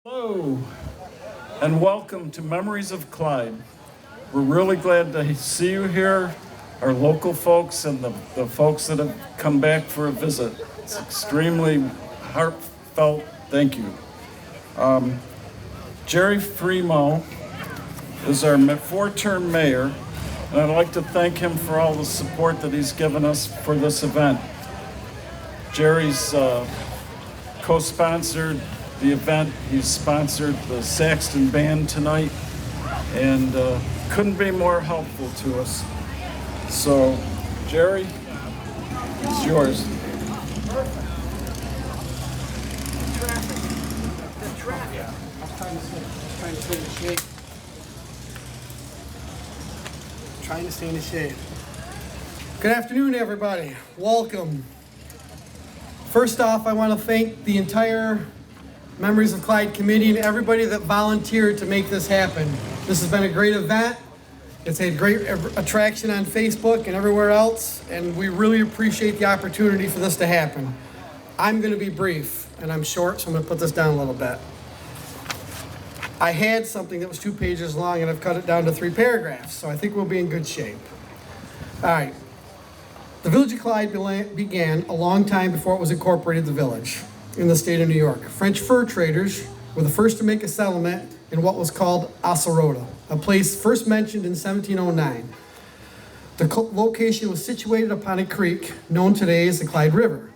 Hello, and welcome to Memories of Clyde. We're really glad to see you here, our local folks and the folks that have come back for a visit. It's extremely heartfelt thank you. Jerry Fremouw is our four-term mayor, and I'd like to thank him for all the support that he's given us for this event. Jerry's co-sponsored the event. He's sponsored the Saxton Band tonight and couldn't be more helpful to us. So, Jerry, it's yours. The traffic. I'm trying to stay in the shade. Trying to stay in the shade. Good afternoon, everybody. Welcome. First off, I want to thank the entire Memories of Clyde committee and everybody that volunteered to make this happen. This has been a great event. It's had great attraction on Facebook and everywhere else, and we really appreciate the opportunity for this to happen. I'm going to be brief, and I'm short, so I'm going to put this down a little bit. I had something that was 2 pages long, and I've cut it down to 3 paragraphs, so I think we'll be in good shape. All right. The Village of Clyde began a long time before it was incorporated the village in the state of New York. French fur traders were the first to make a settlement in what was called Salerno, a place first mentioned in 1709. The location was situated upon a creek known today as the Clyde River.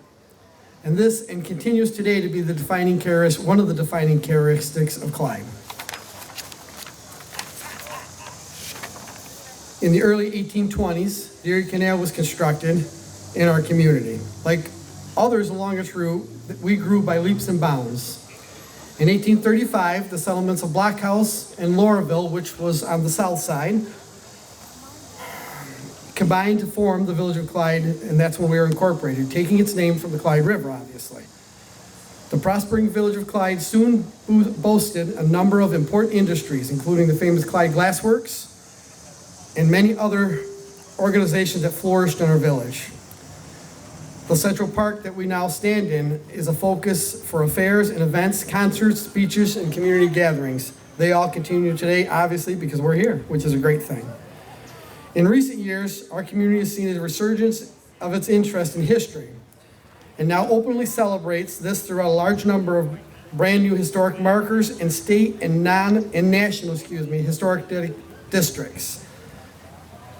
And this continues today to be one of the defining characteristics of Clyde. In the early 1820s, the Erie Canal was constructed in our community. Like others along its route, we grew by leaps and bounds. In 1835, the settlements of Blockhouse and Lauraville, which was on the south side, combined to form the village of Clyde, and that's when we were incorporated, taking its name from the Clyde River, obviously. The prospering village of Clyde soon boasted a number of important industries, including the famous Clyde Glassworks and many other organizations that flourished in our village. The Central Park that we now stand in is a focus for affairs and events, concerts, speeches, and community gatherings. They all continue today, obviously, because we're here, which is a great thing. In recent years, our community has seen a resurgence of its interest in history and now openly celebrates this through a large number of brand new historic markers in state and national historic districts.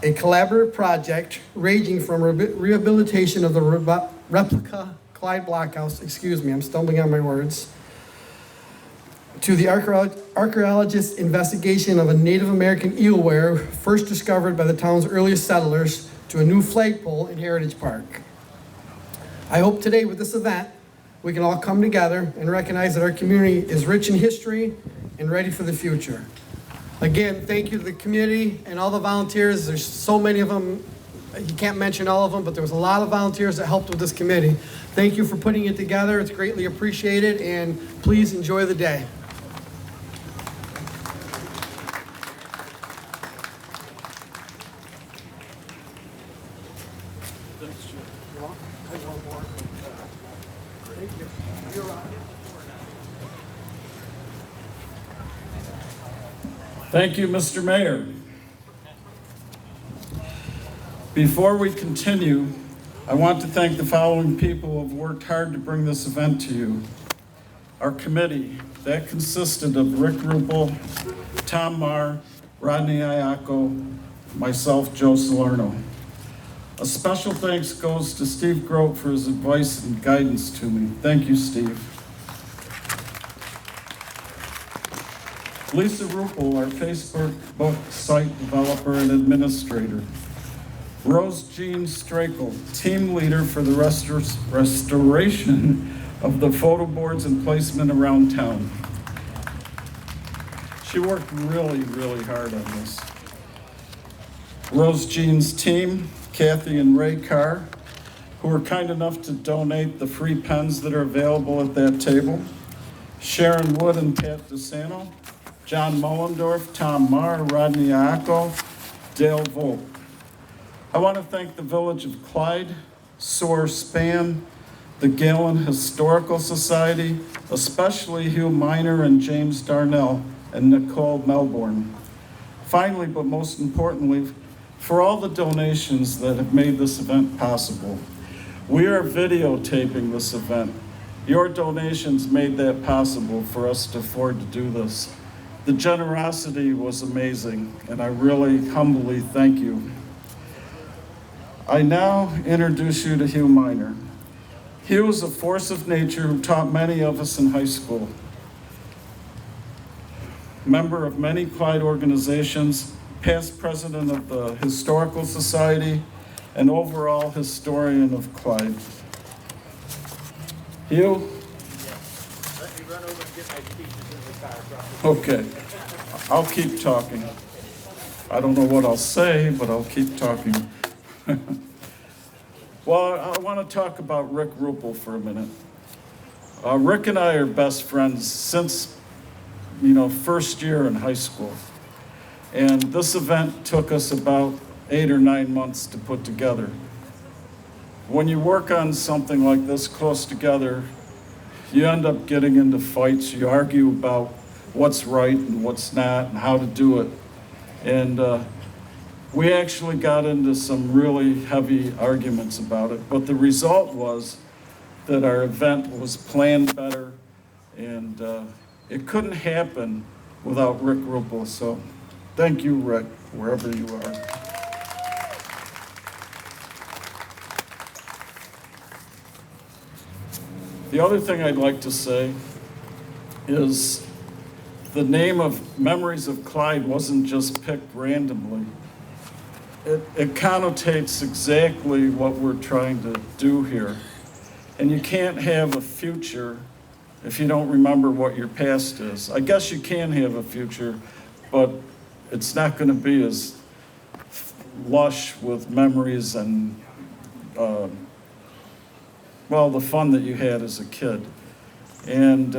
A collaborative project ranging from rehabilitation of the replica Clyde Blockhouse, I'm stumbling on my words, to the archaeologist's investigation of a Native American eelware first discovered by the town's earliest settlers, to a new flagpole in Heritage Park. I hope today with this event, we can all come together and recognize that our community is rich in history and ready for the future. Again, thank you to the community and all the volunteers. There's so many of them. You can't mention all of them, but there was a lot of volunteers that helped with this committee. Thank you for putting it together. It's greatly appreciated, and please enjoy the day. Thank you. You're on. Thank you, Mr. Mayor. Before we continue, I want to thank the following people who have worked hard to bring this event to you. Our committee, that consisted of Rick Rupel, Tom Marr, Rodney Iacco, myself, Joe Salerno. A special thanks goes to Steve Grote for his advice and guidance to me. Thank you, Steve. Lisa Rupel, our Facebook site developer and administrator. Rose Jean Strakel, team leader for the restoration of the photo boards and placement around town. She worked really, really hard on this. Rose Jean's team, Kathy and Ray Carr, who were kind enough to donate the free pens that are available at that table. Sharon Wood and Pat DeSanto. John Mollendorf, Tom Marr, Rodney Iacco, Dale Volk. I want to thank the Village of Clyde, SOAR Span, the Galen Historical Society, especially Hugh Minor and James Darnell and Nicole Melbourne. Finally, but most importantly, for all the donations that have made this event possible. We are videotaping this event. Your donations made that possible for us to afford to do this. The generosity was amazing, and I really humbly thank you. I now introduce you to Hugh Minor. Hugh is a force of nature who taught many of us in high school. Member of many Clyde organizations, past president of the Historical Society, and overall historian of Clyde. Hugh? Let me run over and get my speeches in the car. Okay, I'll keep talking. I don't know what I'll say, but I'll keep talking. Well, I want to talk about Rick Ruppel for a minute. Rick and I are best friends since, first year in high school. And this event took us about 8 or 9 months to put together. When you work on something like this close together, you end up getting into fights. You argue about what's right and what's not and how to do it. And we actually got into some really heavy arguments about it. But the result was that our event was planned better, and it couldn't happen without Rick Ruppel. So thank you, Rick, wherever you are. The other thing I'd like to say is the name of Memories of Clyde wasn't just picked randomly. It connotates exactly what we're trying to do here. And you can't have a future if you don't remember what your past is. I guess you can have a future, but it's not going to be as lush with memories and, the fun that you had as a kid. And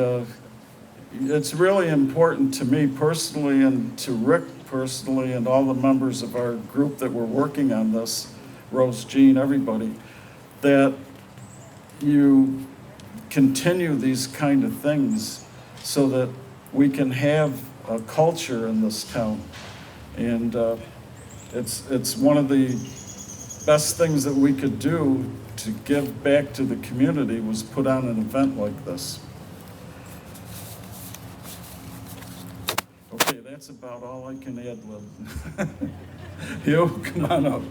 it's really important to me personally and to Rick personally and all the members of our group that were working on this, Rose, Jean, everybody, that you continue these kind of things so that we can have a culture in this town. And it's one of the best things that we could do to give back to the community was put on an event like this. Okay, that's about all I can add, Lib. Hugh, come on up.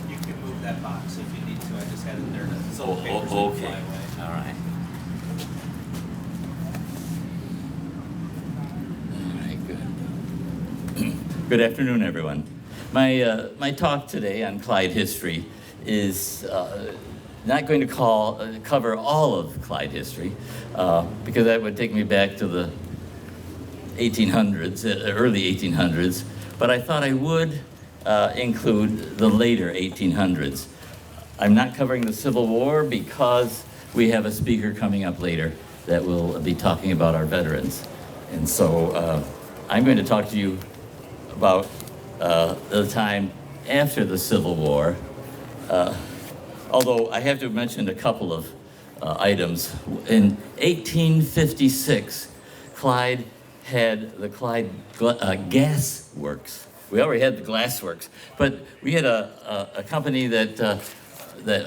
You can move that box if you need to. I just had it there to so papers didn't Okay, fly away. all right. All right, good. Good afternoon, everyone. My talk today on Clyde history is not going to cover all of Clyde history because that would take me back to the 1800s, early 1800s, but I thought I would include the later 1800s. I'm not covering the Civil War because we have a speaker coming up later that will be talking about our veterans. And so I'm going to talk to you about the time after the Civil War, although I have to mention a couple of items. In 1856, Clyde had the Clyde Gas Works. We already had the glass works, but we had a company that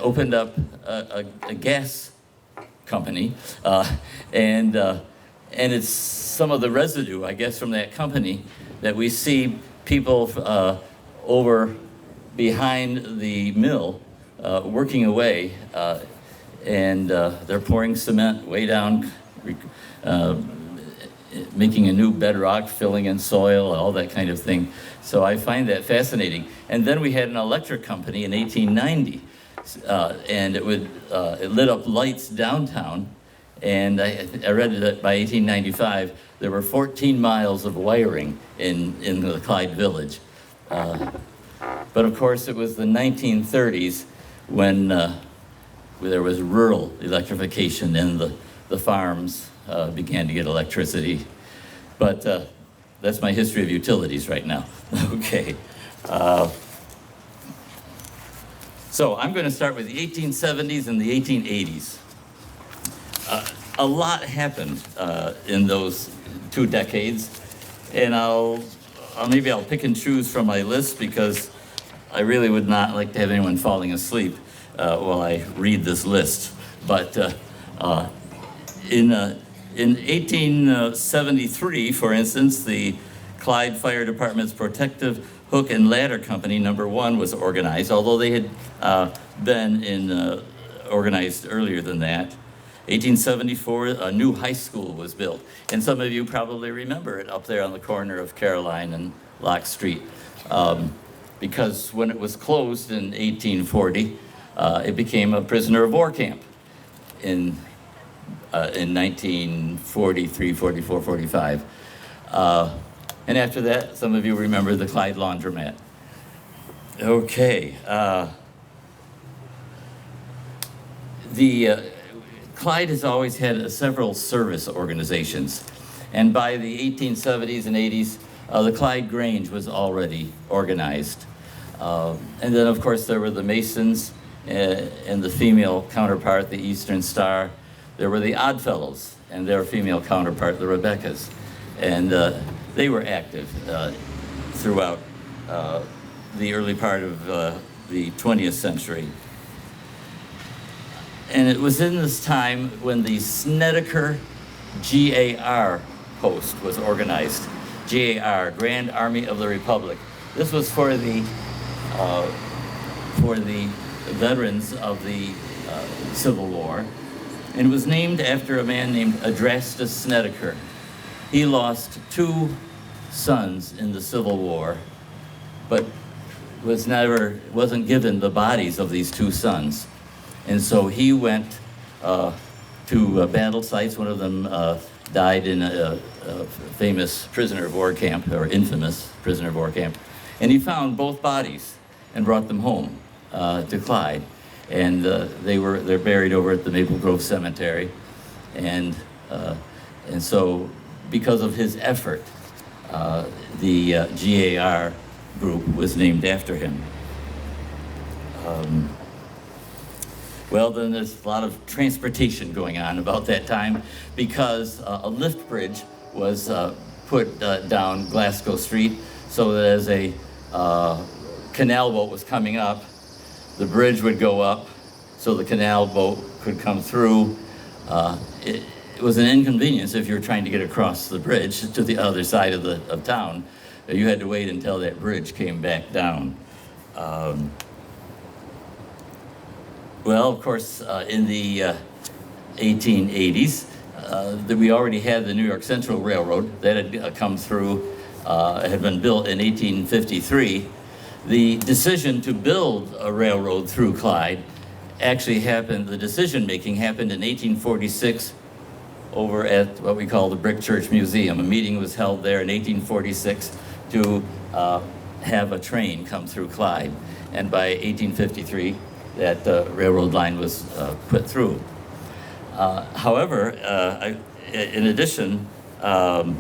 opened up a gas company, and it's some of the residue, I guess, from that company that we see people over behind the mill working away, and they're pouring cement way down, making a new bedrock, filling in soil, all that kind of thing. So I find that fascinating. And then we had an electric company in 1890, and it lit up lights downtown. And I read that by 1895, there were 14 miles of wiring in the Clyde village. But of course, it was the 1930s when there was rural electrification and the farms began to get electricity. But that's my history of utilities right now. Okay. So I'm going to start with the 1870s and the 1880s. A lot happened in those 2 decades, and maybe I'll pick and choose from my list because I really would not like to have anyone falling asleep while I read this list. But in 1873, for instance, the Clyde Fire Department's Protective Hook and Ladder Company, number 1, was organized, although they had been organized earlier than that. 1874, a new high school was built. And some of you probably remember it up there on the corner of Caroline and Locke Street. Because when it was closed in 1840, it became a prisoner of war camp in 1943, 44, 45. And after that, some of you remember the Clyde Laundromat. Okay. Clyde has always had several service organizations. And by the 1870s and 80s, the Clyde Grange was already organized. And then, of course, there were the Masons and the female counterpart, the Eastern Star. There were the Oddfellows and their female counterpart, the Rebeccas. And they were active throughout the early part of the 20th century. And it was in this time when the Snedeker GAR post was organized. GAR, Grand Army of the Republic. This was for the veterans of the Civil War, and it was named after a man named Adrastus Snedeker. He lost 2 sons in the Civil War, but wasn't given the bodies of these 2 sons. And so he went to battle sites. One of them died in a famous prisoner of war camp, or infamous prisoner of war camp. And he found both bodies and brought them home to Clyde. And they're buried over at the Maple Grove Cemetery. And so because of his effort, the GAR group was named after him. Well, then there's a lot of transportation going on about that time because a lift bridge was put down Glasgow Street so that as a canal boat was coming up, the bridge would go up so the canal boat could come through. It was an inconvenience if you were trying to get across the bridge to the other side of town. You had to wait until that bridge came back down. Well, of course, in the 1880s, we already had the New York Central Railroad that had come through, had been built in 1853. The decision to build a railroad through Clyde actually happened, the decision-making happened in 1846 over at what we call the Brick Church Museum. A meeting was held there in 1846 to have a train come through Clyde. And by 1853, that railroad line was put through. However, in addition, in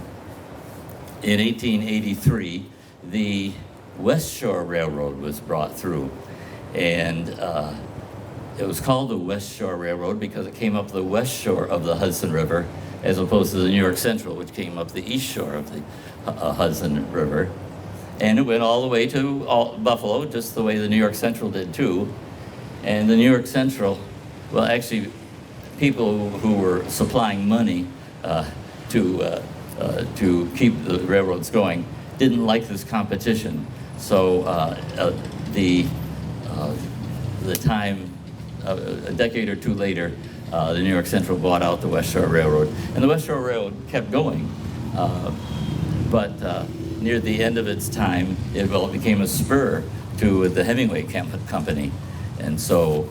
1883, the West Shore Railroad was brought through. And it was called the West Shore Railroad because it came up the west shore of the Hudson River, as opposed to the New York Central, which came up the east shore of the Hudson River. And it went all the way to Buffalo, just the way the New York Central did too. And the New York Central, well, actually, people who were supplying money to keep the railroads going didn't like this competition. So the time, a decade or two later, the New York Central bought out the West Shore Railroad. And the West Shore Railroad kept going. But near the end of its time, it became a spur to the Hemingway Company. And so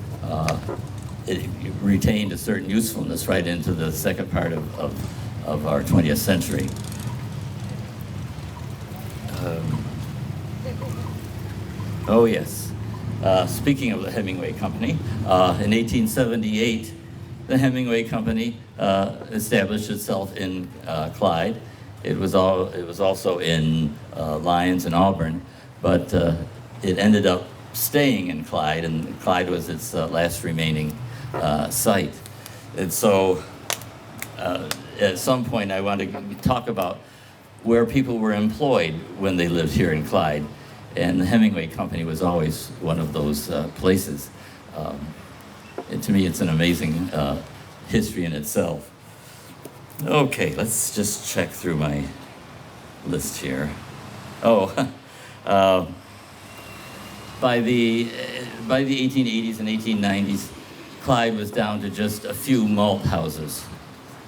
it retained a certain usefulness right into the second part of our 20th century. Oh yes, speaking of the Hemingway Company, in 1878, the Hemingway Company established itself in Clyde. It was also in Lyons and Auburn, but it ended up staying in Clyde, and Clyde was its last remaining site. And so at some point I want to talk about where people were employed when they lived here in Clyde, and the Hemingway Company was always one of those places. And to me, it's an amazing history in itself. Okay, let's just check through my list here. Oh, by the 1880s and 1890s, Clyde was down to just a few malt houses.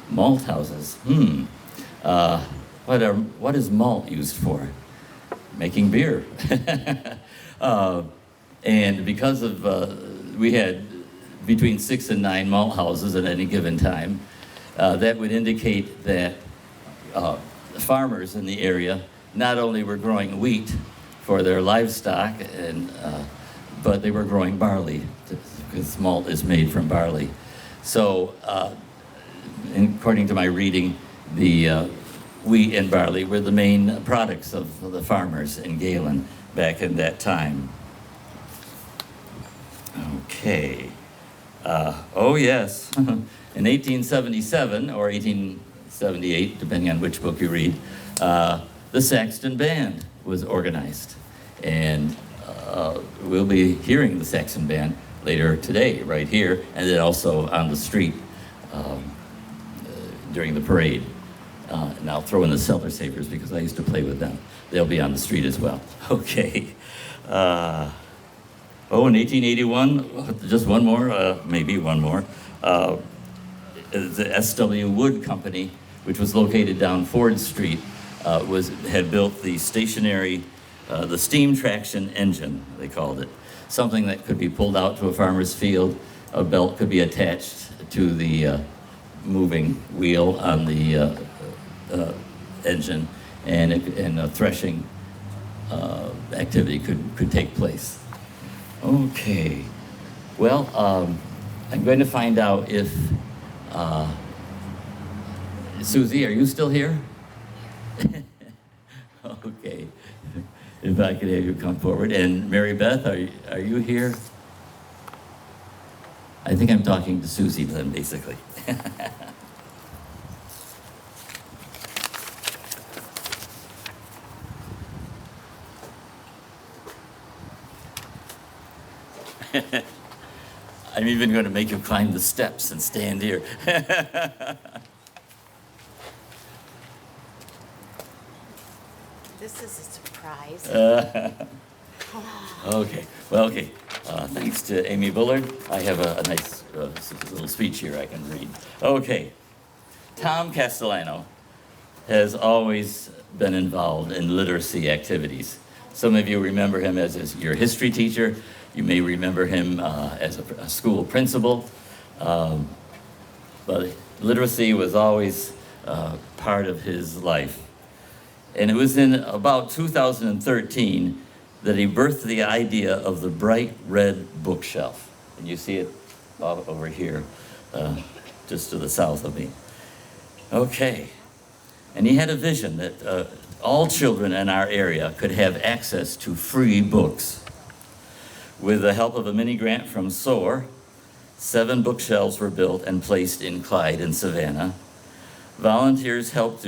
Malt houses? What is malt used for? Making beer. And because of, we had between 6 and 9 malt houses at any given time, that would indicate that farmers in the area not only were growing wheat for their livestock, but they were growing barley, because malt is made from barley. So, according to my reading, the wheat and barley were the main products of the farmers in Galen back in that time. Okay. Oh yes, in 1877 or 1878, depending on which book you read, the Saxton Band was organized. And we'll be hearing the Saxton Band later today, right here, and then also on the street during the parade. And I'll throw in the Cellar Savers because I used to play with them. They'll be on the street as well. Okay. In 1881, just one more, maybe one more. The S.W. Wood Company, which was located down Ford Street, had built the stationary, the steam traction engine, they called it. Something that could be pulled out to a farmer's field. A belt could be attached to the moving wheel on the engine, and a threshing activity could take place. Okay, well, I'm going to find out if, Susie, are you still here? Okay, if I could have you come forward. And Mary Beth, are you here? I think I'm talking to Susie then, basically. I'm even going to make you climb the steps and stand here. This is a surprise. Okay. Well, okay. Thanks to Amy Bullard, I have a nice little speech here I can read. Okay. Tom Castellano has always been involved in literacy activities. Some of you remember him as your history teacher. You may remember him as a school principal. But literacy was always part of his life. And it was in about 2013 that he birthed the idea of the bright red bookshelf. And you see it over here, just to the south of me. Okay. And he had a vision that all children in our area could have access to free books. With the help of a mini grant from SOAR, 7 bookshelves were built and placed in Clyde and Savannah. Volunteers have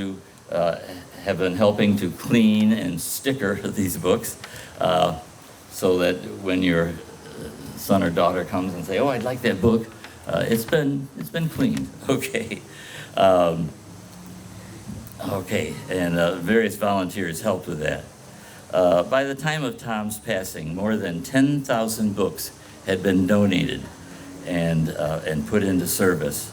been helping to clean and sticker these books so that when your son or daughter comes and say, "Oh, I'd like that book," it's been cleaned. Okay. Okay, and various volunteers helped with that. By the time of Tom's passing, more than 10,000 books had been donated and put into service.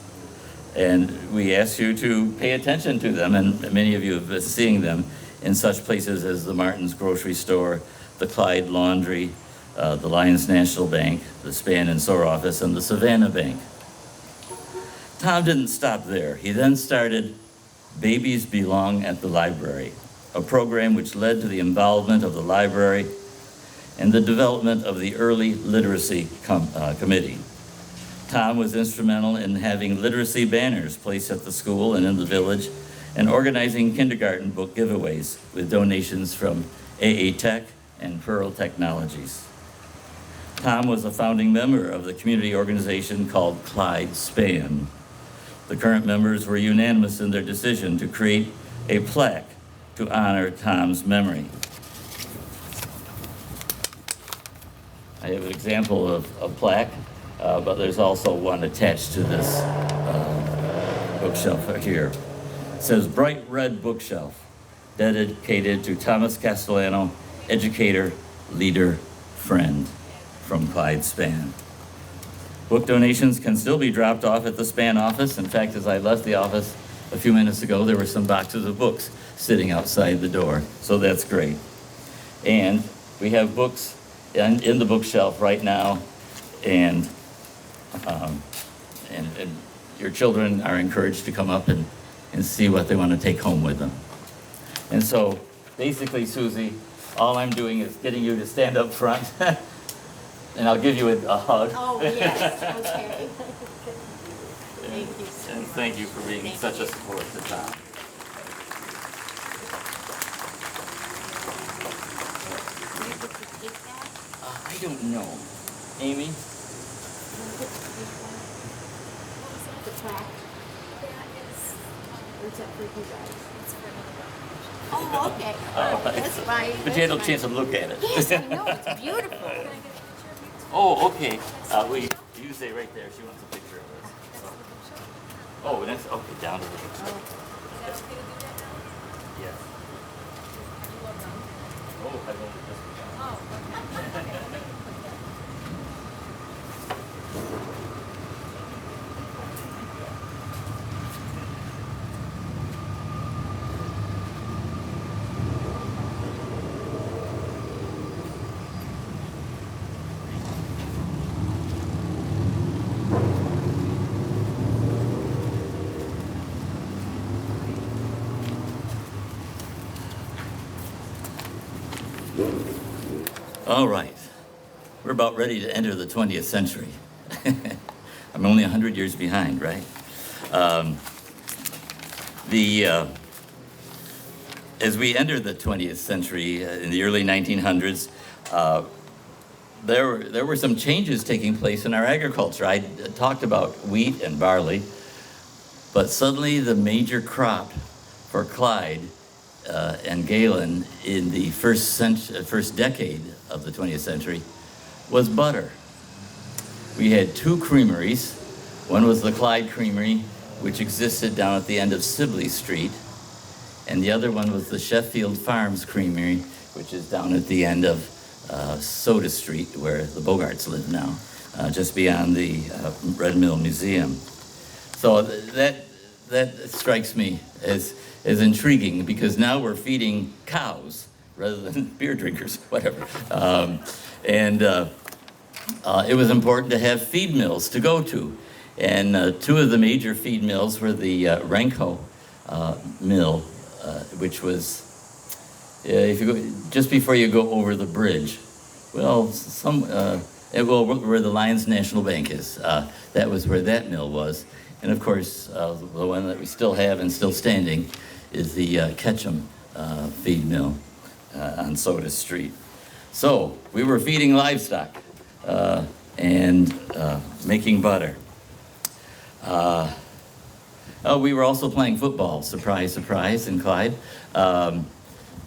And we ask you to pay attention to them, and many of you have been seeing them in such places as the Martin's Grocery Store, the Clyde Laundry, the Lyons National Bank, the Span and Soar Office, and the Savannah Bank. Tom didn't stop there. He then started Babies Belong at the Library, a program which led to the involvement of the library and the development of the Early Literacy Committee. Tom was instrumental in having literacy banners placed at the school and in the village, and organizing kindergarten book giveaways with donations from AA Tech and Pearl Technologies. Tom was a founding member of the community organization called Clyde Span. The current members were unanimous in their decision to create a plaque to honor Tom's memory. I have an example of a plaque, but there's also one attached to this bookshelf here. It says, "Bright Red Bookshelf, dedicated to Thomas Castellano, educator, leader, friend," from Clyde Span. Book donations can still be dropped off at the Span office. In fact, as I left the office a few minutes ago, there were some boxes of books sitting outside the door, so that's great. And we have books in the bookshelf right now, and your children are encouraged to come up and see what they want to take home with them. And so, basically, Susie, all I'm doing is getting you to stand up front, and I'll give you a hug. Oh, yes, okay. Thank you so And much. thank you for being Thank such you. a support to Tom. Can you put the tape back? I don't know. Amy? The plaque? Or is that for you guys? Oh, okay. That's fine. But you had no That's chance to fine. look at it. Yes, I know, it's beautiful. Oh, okay. You say right there, she wants a picture of us. Oh, that's, okay, down to the picture. Yes. Oh, I wrote this one down. All right. We're about ready to enter the 20th century. I'm only 100 years behind, right? As we enter the 20th century in the early 1900s, there were some changes taking place in our agriculture. I talked about wheat and barley, but suddenly the major crop for Clyde and Galen in the first decade of the 20th century was butter. We had two creameries. One was the Clyde Creamery, which existed down at the end of Sibley Street, and the other one was the Sheffield Farms Creamery, which is down at the end of Soda Street, where the Bogarts live now, just beyond the Red Mill Museum. So that strikes me as intriguing, because now we're feeding cows rather than beer drinkers, whatever. It was important to have feed mills to go to. And two of the major feed mills were the Renko mill, which was if you go, just before you go over the bridge. Well, where the Lions National Bank is. That was where that mill was. And of course, the one that we still have and still standing is the Ketchum feed mill on Soda Street. So we were feeding livestock and making butter. We were also playing football, surprise, surprise, in Clyde. I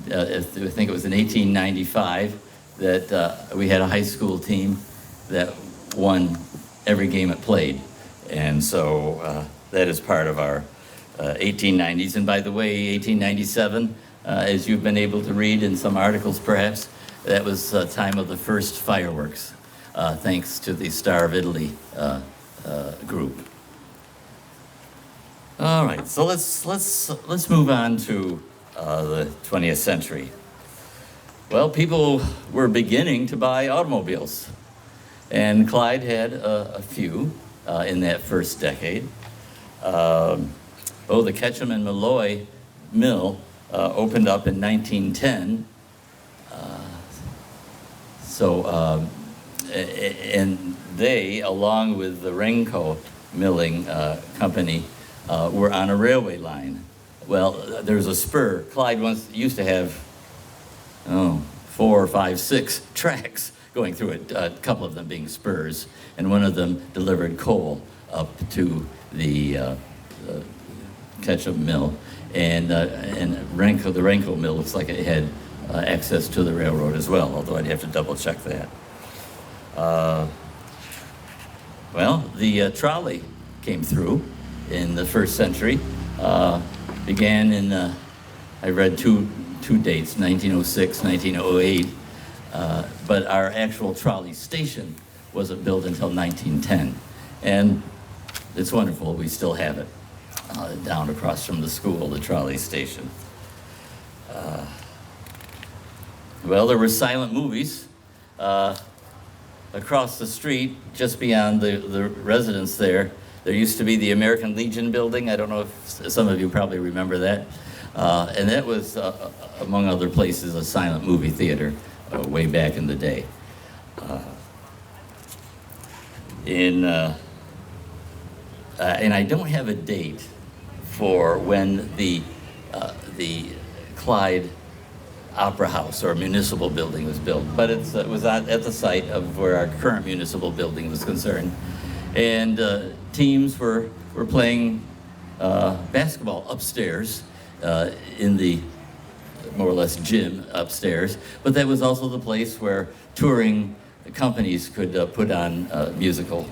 think it was in 1895 that we had a high school team that won every game it played. And so that is part of our 1890s. And by the way, 1897, as you've been able to read in some articles perhaps, that was the time of the first fireworks, thanks to the Star of Italy group. All right, so let's move on to the 20th century. Well, people were beginning to buy automobiles, and Clyde had a few in that first decade. The Ketchum and Malloy mill opened up in 1910. And they, along with the Renko milling company, were on a railway line Well, there's a spur. Clyde once used to have, 4, 5, 6 tracks going through it, a couple of them being spurs, and one of them delivered coal up to the Ketchup Mill, and the Renko Mill looks like it had access to the railroad as well, although I'd have to double check that. Well, the trolley came through in the first century, began in, I read two dates, 1906, 1908, but our actual trolley station wasn't built until 1910. And it's wonderful, we still have it down across from the school, the trolley station. Well, there were silent movies across the street, just beyond the residence there. There used to be the American Legion building. I don't know if some of you probably remember that. And that was, among other places, a silent movie theater way back in the day. And I don't have a date for when the Clyde Opera House or municipal building was built, but it was at the site of where our current municipal building was concerned. And teams were playing basketball upstairs in the more or less gym upstairs, but that was also the place where touring companies could put on musical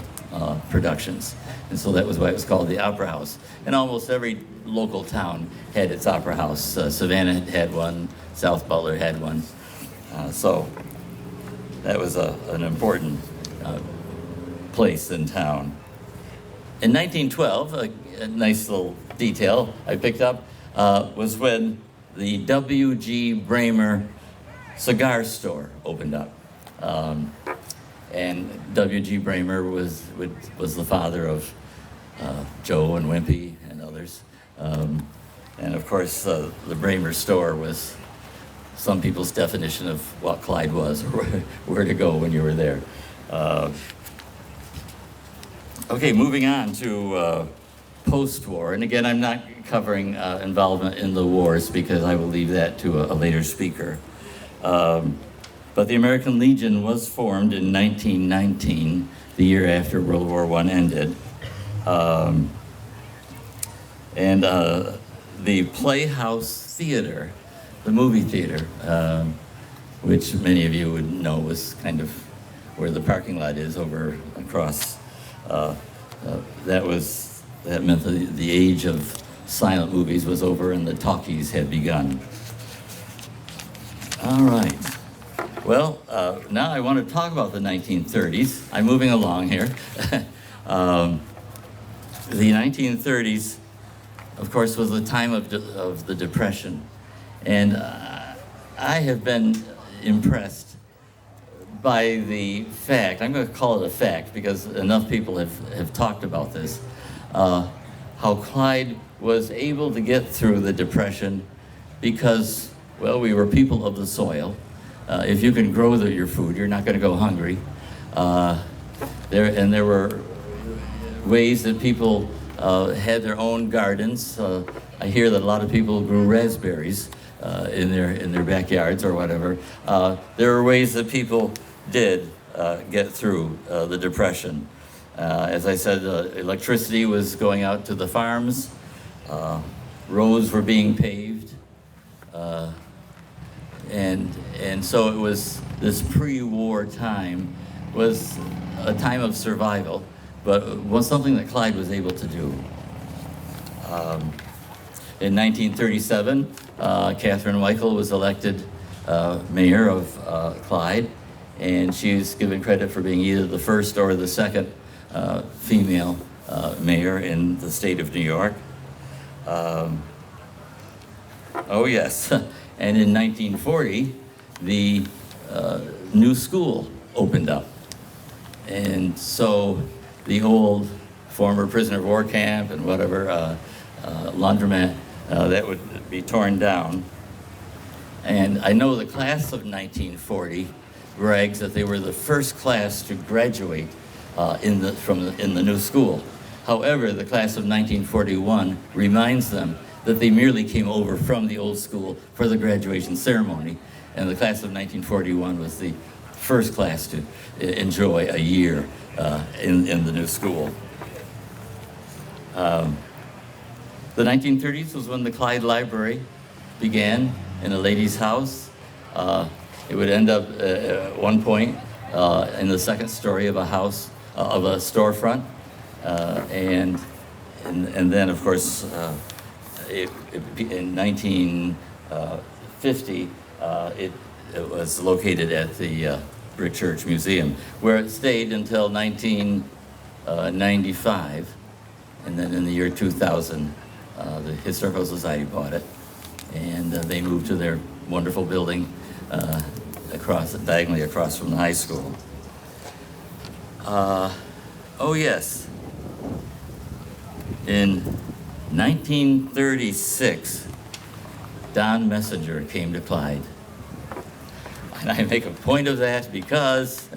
productions. And so that was why it was called the Opera House. And almost every local town had its opera house. Savannah had one, South Butler had one. So that was an important place in town. In 1912, a nice little detail I picked up was when the W.G. Bramer cigar store opened up. And W.G. Bramer was the father of Joe and Wimpy and others. And of course, the Bramer store was some people's definition of what Clyde was, or where to go when you were there. Okay, moving on to post-war. And again, I'm not covering involvement in the wars because I will leave that to a later speaker. But the American Legion was formed in 1919, the year after World War I ended. And the Playhouse Theater, the movie theater, which many of you would know was kind of where the parking lot is over across, that meant the age of silent movies was over and the talkies had begun. All right. Well, now I want to talk about the 1930s. I'm moving along here. The 1930s, of course, was the time of the Depression. And I have been impressed by the fact, I'm going to call it a fact because enough people have talked about this, how Clyde was able to get through the Depression because, well, we were people of the soil. If you can grow your food, you're not going to go hungry. There were ways that people had their own gardens. I hear that a lot of people grew raspberries in their backyards or whatever. There were ways that people did get through the Depression. As I said, electricity was going out to the farms. Roads were being paved. And so it was, this pre-war time was a time of survival, but was something that Clyde was able to do. In 1937, Catherine Weichel was elected mayor of Clyde, and she's given credit for being either the first or the second female mayor in the state of New York. Oh yes, and in 1940, the new school opened up. And so the old former prisoner of war camp and whatever, laundromat, that would be torn down. And I know the class of 1940 brags that they were the first class to graduate in the new school. However, the class of 1941 reminds them that they merely came over from the old school for the graduation ceremony. And the class of 1941 was the first class to enjoy a year in the new school. The 1930s was when the Clyde Library began in a lady's house. It would end up at one point in the second story of a house, of a storefront. And then, of course, in 1950, it was located at the Brick Church Museum, where it stayed until 1995. And then in the year 2000, the Historical Society bought it, and they moved to their wonderful building diagonally across from the high school. Oh yes, in 1936, Don Messenger came to Clyde. And I make a point of that because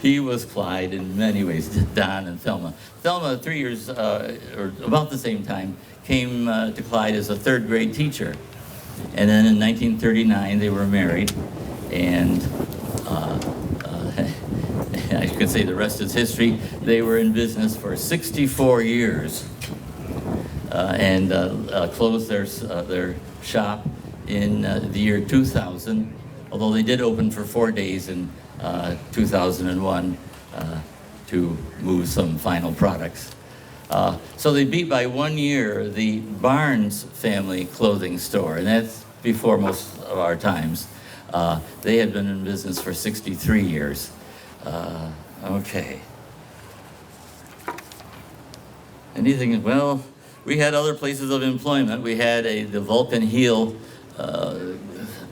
he was Clyde in many ways, Don and Thelma. Thelma, 3 years, or about the same time, came to Clyde as a third grade teacher. And then in 1939, they were married, and I could say the rest is history. They were in business for 64 years and closed their shop in the year 2000, although they did open for 4 days in 2001 to move some final products. So they beat by 1 year the Barnes family clothing store, and that's before most of our times. They had been in business for 63 years. Okay. Anything, well, we had other places of employment. We had the Vulcan Heel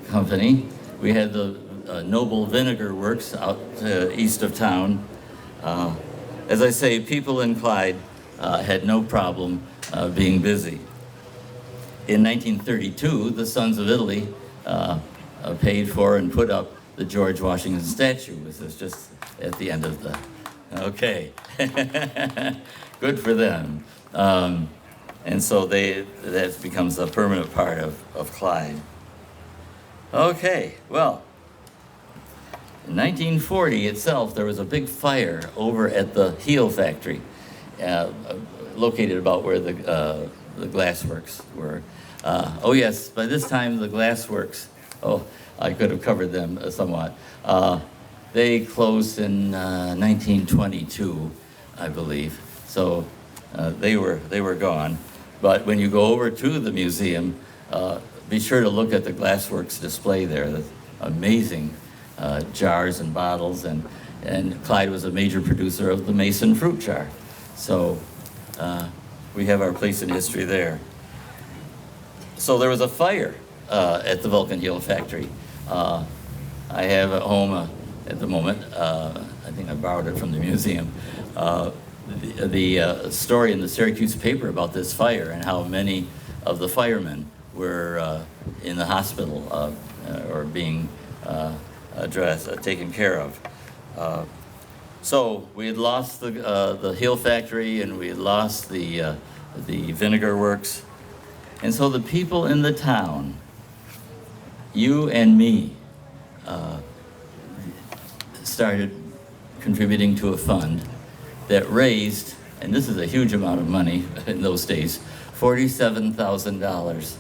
company. We had the Noble Vinegar Works out east of town. As I say, people in Clyde had no problem being busy. In 1932, the Sons of Italy paid for and put up the George Washington statue. This is just at the end of the, okay. Good for them. And so that becomes a permanent part of Clyde. Okay, well, in 1940 itself, there was a big fire over at the Heel factory, located about where the glassworks were. Oh yes, by this time the glassworks, I could have covered them somewhat. They closed in 1922, I believe. So they were gone. But when you go over to the museum, be sure to look at the glassworks display there. The amazing jars and bottles, and Clyde was a major producer of the Mason fruit jar. So we have our place in history there. So there was a fire at the Vulcan Heel factory. I have at home at the moment, I think I borrowed it from the museum, the story in the Syracuse paper about this fire and how many of the firemen were in the hospital or being taken care of. So we had lost the Hill factory, and we had lost the vinegar works. And so the people in the town, you and me, started contributing to a fund that raised, and this is a huge amount of money in those days, $47,000.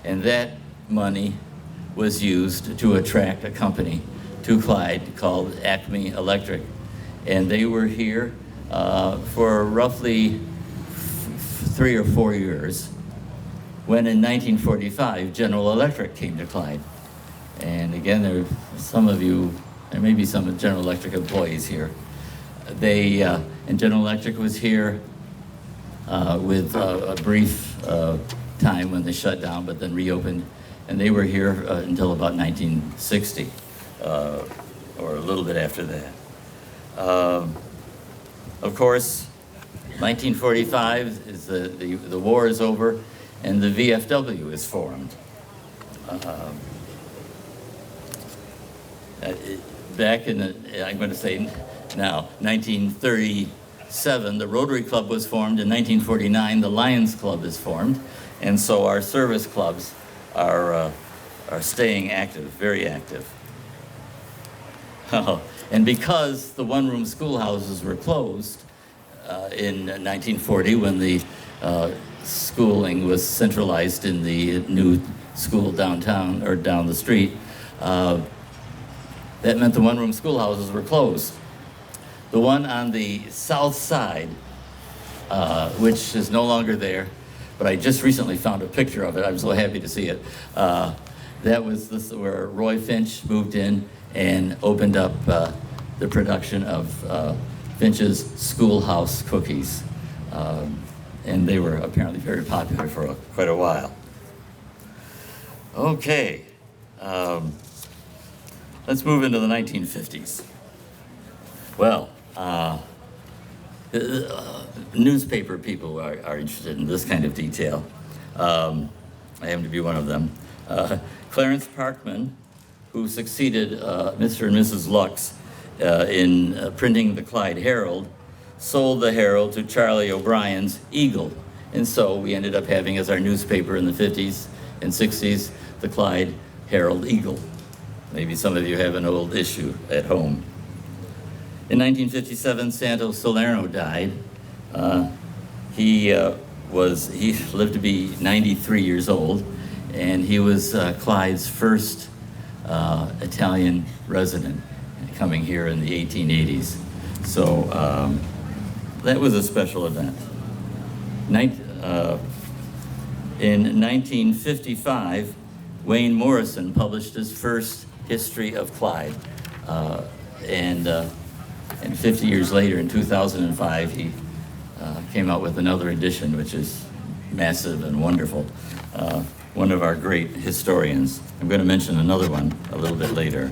And that money was used to attract a company to Clyde called Acme Electric. And they were here for roughly 3 or 4 years, when in 1945, General Electric came to Clyde. And again, there are some of you, there may be some General Electric employees here. And General Electric was here with a brief time when they shut down, but then reopened. And they were here until about 1960, or a little bit after that. Of course, 1945 is the war is over, and the VFW is formed. Back in I'm going to say now, 1936, 1947, the Rotary Club was formed. In 1949, the Lions Club is formed. And so our service clubs are staying active, very active. And because the one-room schoolhouses were closed in 1940, when the schooling was centralized in the new school downtown, or down the street, that meant the one-room schoolhouses were closed. The one on the south side, which is no longer there, but I just recently found a picture of it. I'm so happy to see it. That was where Roy Finch moved in and opened up the production of Finch's Schoolhouse cookies. And they were apparently very popular for quite a while. Okay, let's move into the 1950s. Well, newspaper people are interested in this kind of detail. I happen to be one of them. Clarence Parkman, who succeeded Mr. and Mrs. Lux in printing the Clyde Herald, sold the Herald to Charlie O'Brien's Eagle. And so we ended up having as our newspaper in the 50s and 60s, the Clyde Herald Eagle. Maybe some of you have an old issue at home. In 1957, Santo Salerno died. He lived to be 93 years old, and he was Clyde's first Italian resident, coming here in the 1880s. So that was a special event. In 1955, Wayne Morrison published his first history of Clyde. And 50 years later, in 2005, he came out with another edition, which is massive and wonderful. One of our great historians. I'm going to mention another one a little bit later.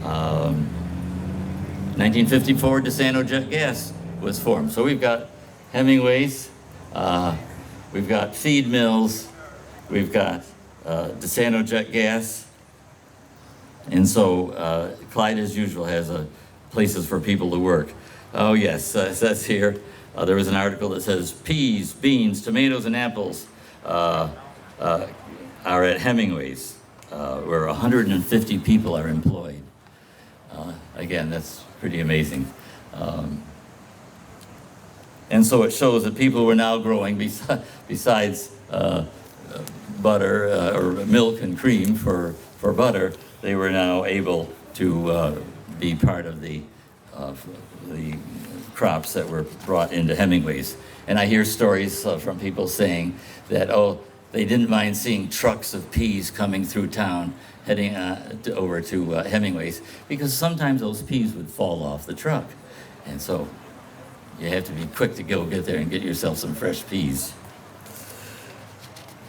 1954, DeSanto Jet Gas was formed. So we've got Hemingway's, we've got feed mills, we've got DeSanto Jet Gas, and so Clyde, as usual, has places for people to work. Oh yes, it says here, there was an article that says peas, beans, tomatoes, and apples are at Hemingway's, where 150 people are employed. Again, that's pretty amazing. And so it shows that people were now growing, besides butter or milk and cream for butter, they were now able to be part of the crops that were brought into Hemingway's. And I hear stories from people saying that, oh, they didn't mind seeing trucks of peas coming through town, heading over to Hemingway's, because sometimes those peas would fall off the truck. And so you have to be quick to go get there and get yourself some fresh peas.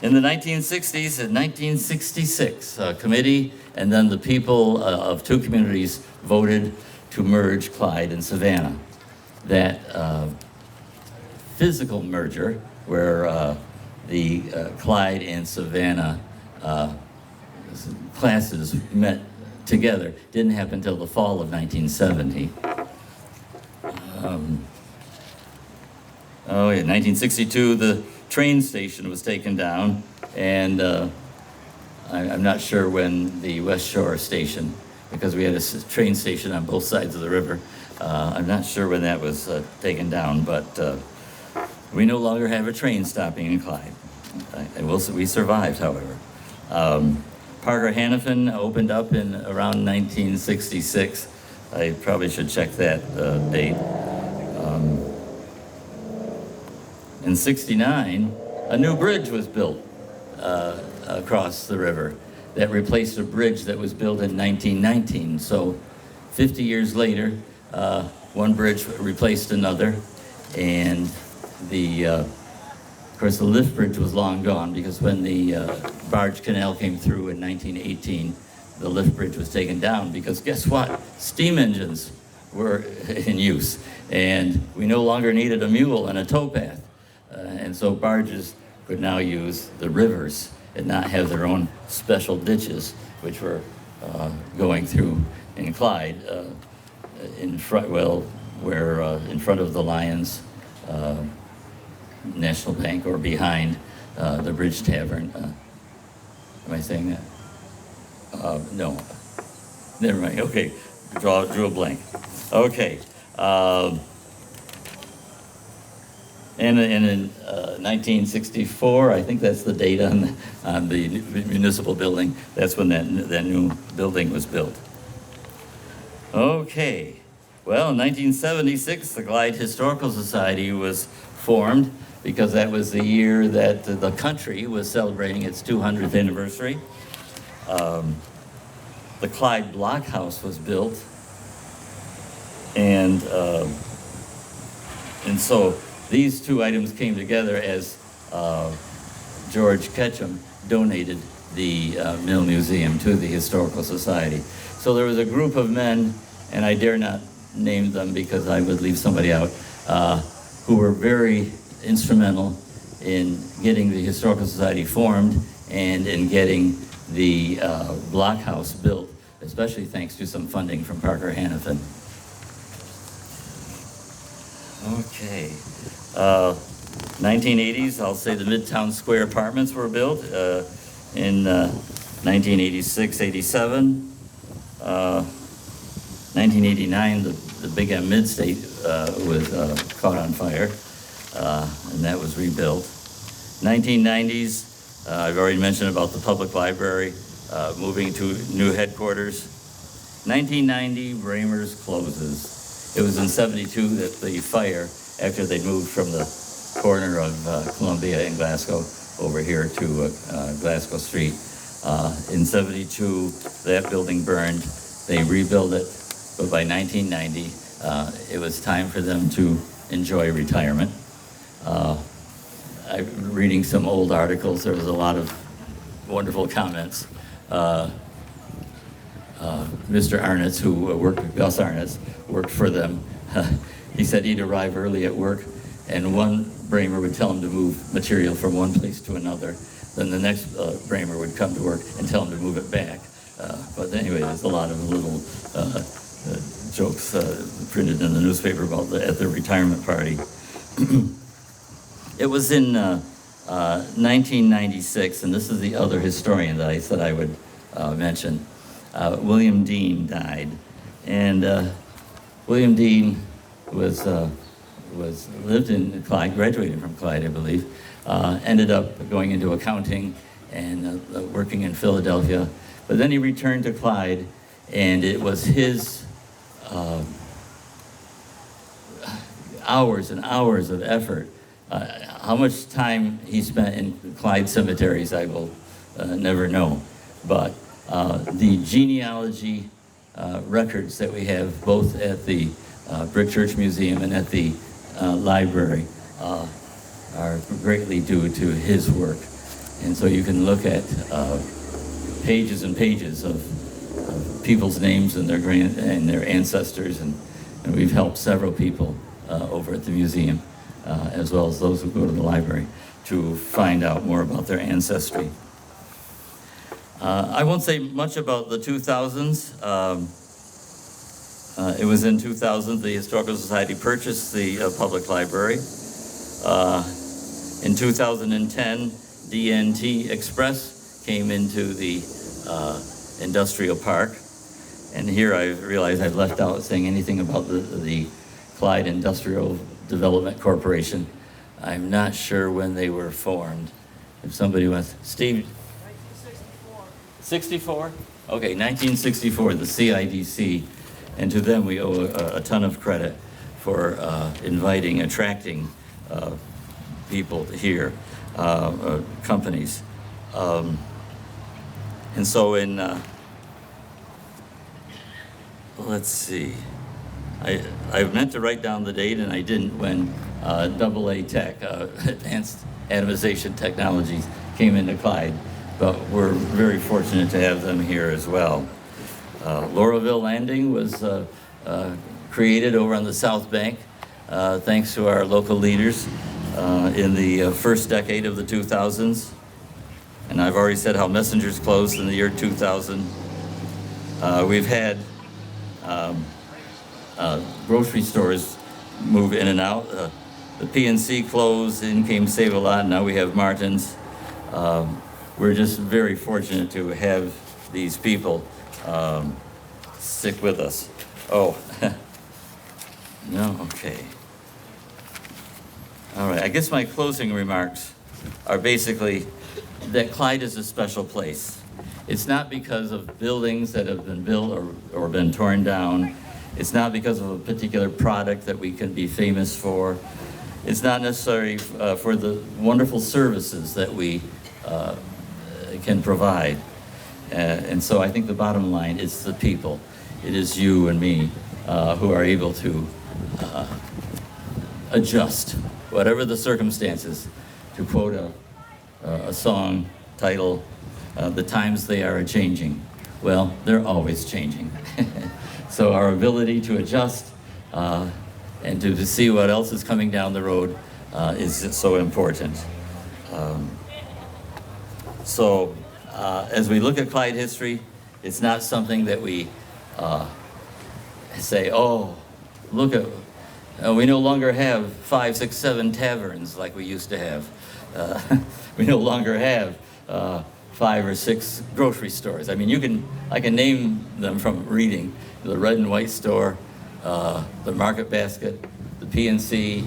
In the 1960s and 1966, a committee and then the people of two communities voted to merge Clyde and Savannah. That physical merger, where the Clyde and Savannah classes met together, didn't happen until the fall of 1970. Oh yeah, 1962, the train station was taken down, and I'm not sure when the West Shore station, because we had a train station on both sides of the river. I'm not sure when that was taken down, but we no longer have a train stopping in Clyde. We survived, however. Parker Hannafin opened up in around 1966. I probably should check that date. In '69, a new bridge was built across the river that replaced a bridge that was built in 1919. So 50 years later, one bridge replaced another, and of course the lift bridge was long gone, because when the barge canal came through in 1918, the lift bridge was taken down, because guess what? Steam engines were in use, and we no longer needed a mule and a towpath. And so barges could now use the rivers and not have their own special ditches, which were going through in Clyde. where in front of the Lions National Bank, or behind the Bridge Tavern. Am I saying that? No. Never mind. Okay. Drew a blank. Okay. And in 1964, I think that's the date on the municipal building. That's when that new building was built. Okay. Well, in 1976, the Clyde Historical Society was formed because that was the year that the country was celebrating its 200th anniversary. The Clyde Block House was built, and so these two items came together as George Ketchum donated the Mill Museum to the Historical Society. So there was a group of men, and I dare not name them because I would leave somebody out, who were very instrumental in getting the Historical Society formed and in getting the block house built, especially thanks to some funding from Parker Hannafin. Okay. 1980s, I'll say the Midtown Square apartments were built in 1986, 87. 1989, the Big M Midstate was caught on fire, and that was rebuilt. 1990s, I've already mentioned about the public library moving to new headquarters. 1990, Bramer's closes. It was in 72 that the fire, after they moved from the corner of Columbia and Glasgow over here to Glasgow Street. In 72, that building burned. They rebuilt it, but by 1990, it was time for them to enjoy retirement. I'm reading some old articles. There was a lot of wonderful comments. Mr. Arnitz, who worked, Gus Arnitz, worked for them. He said he'd arrive early at work, and one Bramer would tell him to move material from one place to another. Then the next Bramer would come to work and tell him to move it back. But anyway, there's a lot of little jokes printed in the newspaper about at the retirement party. It was in 1996, and this is the other historian that I said I would mention. William Dean died, and William Dean lived in Clyde, graduated from Clyde, I believe. Ended up going into accounting and working in Philadelphia, but then he returned to Clyde, and it was his hours and hours of effort. How much time he spent in Clyde cemeteries, I will never know. But the genealogy records that we have both at the Brick Church Museum and at the library are greatly due to his work. And so you can look at pages and pages of people's names and their ancestors, and we've helped several people over at the museum, as well as those who go to the library, to find out more about their ancestry. I won't say much about the 2000s. It was in 2000 the Historical Society purchased the public library. In 2010, DNT Express came into the industrial park. And here I realize I've left out saying anything about the Clyde Industrial Development Corporation. I'm not sure when they were formed. If somebody wants, Steve? 64? Okay, 1964, the CIDC. And to them we owe a ton of credit for attracting people here, companies. And so in, let's see, I meant to write down the date and I didn't when AA Tech, Advanced Atomization Technologies, came into Clyde, but we're very fortunate to have them here as well. Lauraville Landing was created over on the South Bank, thanks to our local leaders in the first decade of the 2000s. And I've already said how Messengers closed in the year 2000. We've had grocery stores move in and out. The PNC closed, in came Save-A-Lot, now we have Martin's. We're just very fortunate to have these people stick with us. Oh, no, okay. All right, I guess my closing remarks are basically that Clyde is a special place. It's not because of buildings that have been built or been torn down. It's not because of a particular product that we can be famous for. It's not necessarily for the wonderful services that we can provide. And so I think the bottom line is the people. It is you and me who are able to adjust, whatever the circumstances, to quote a song title, "The times they are a-changing." Well, they're always changing. So our ability to adjust and to see what else is coming down the road is so important. So as we look at Clyde history, it's not something that we say, oh, look at, we no longer have 5, 6, 7 taverns like we used to have. We no longer have 5 or 6 grocery stores. I mean, I can name them from reading. The Red and White store, the Market Basket, the PNC,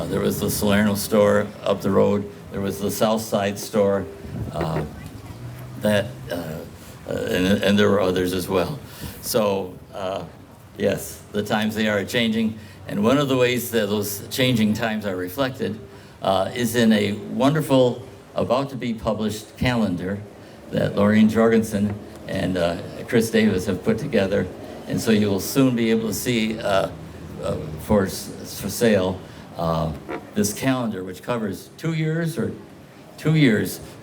there was the Salerno store up the road, there was the South Side store, and there were others as well. So, yes, the times they are changing, and one of the ways that those changing times are reflected is in a wonderful, about-to-be published calendar that Laureen Jorgensen and Chris Davis have put together. And so you will soon be able to see for sale this calendar, which covers 2 years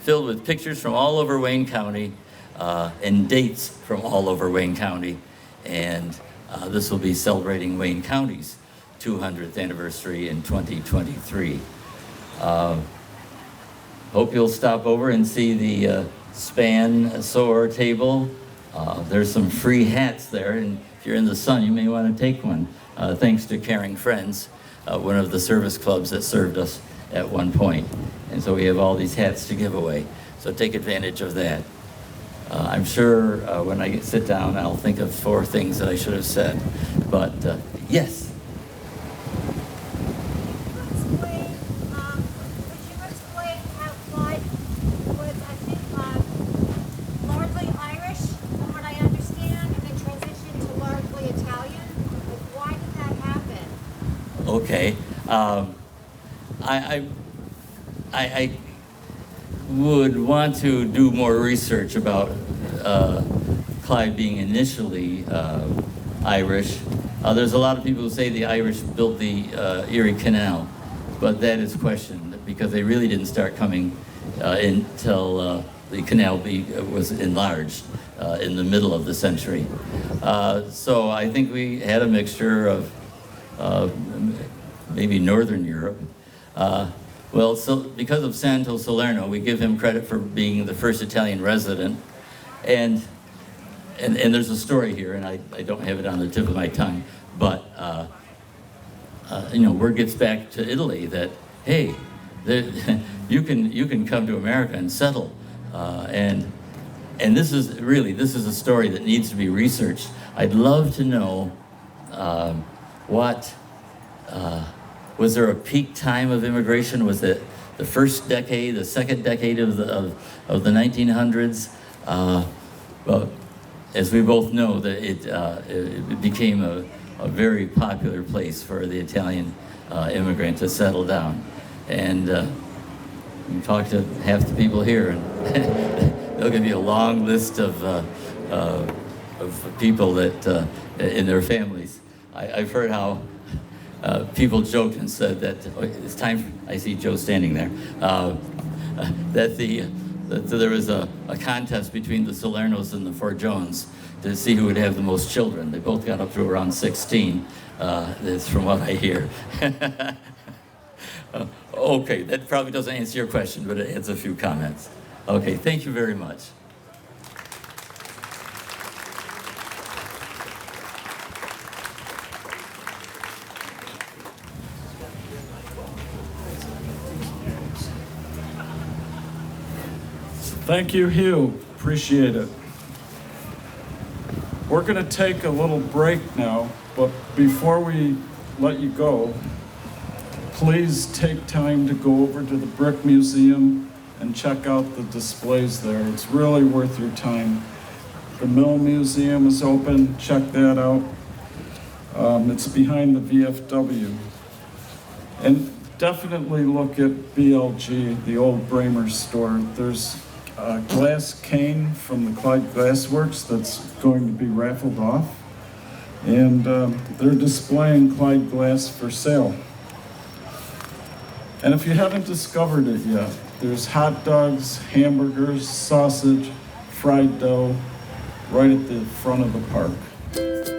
filled with pictures from all over Wayne County and dates from all over Wayne County. And this will be celebrating Wayne County's 200th anniversary in 2023. Hope you'll stop over and see the span sewer table. There's some free hats there, and if you're in the sun, you may want to take one, thanks to Caring Friends, one of the service clubs that served us at one point. And so we have all these hats to give away, so take advantage of that. I'm sure when I sit down, I'll think of 4 things that I should have said, but yes? Okay, I would want to do more research about Clyde being initially Irish. There's a lot of people who say the Irish built the Erie Canal, but that is questioned because they really didn't start coming until the canal was enlarged in the middle of the century. So I think we had a mixture of maybe Northern Europe. Well, so because of Santo Salerno, we give him credit for being the first Italian resident. And there's a story here, and I don't have it on the tip of my tongue, but word gets back to Italy that, hey, you can come to America and settle. And this is a story that needs to be researched. I'd love to know was there a peak time of immigration? Was it the first decade, the second decade of the 1900s? Well, as we both know, that it became a very popular place for the Italian immigrant to settle down. And you talk to half the people here, and they'll give you a long list of people that in their families. I've heard how people joked and said that it's time. I see Joe standing there. That there was a contest between the Salernos and the Fort Jones to see who would have the most children. They both got up to around 16. That's from what I hear. Okay, that probably doesn't answer your question, but it adds a few comments. Okay, thank you very much. Thank you, Hugh. Appreciate it. We're going to take a little break now, but before we let you go, please take time to go over to the Brick Museum and check out the displays there. It's really worth your time. The Mill Museum is open. Check that out. It's behind the VFW. And definitely look at BLG, the old Bramer store. There's a glass cane from the Clyde Glass Works that's going to be raffled off. And they're displaying Clyde glass for sale. And if you haven't discovered it yet, there's hot dogs, hamburgers, sausage, fried dough, right at the front of the park.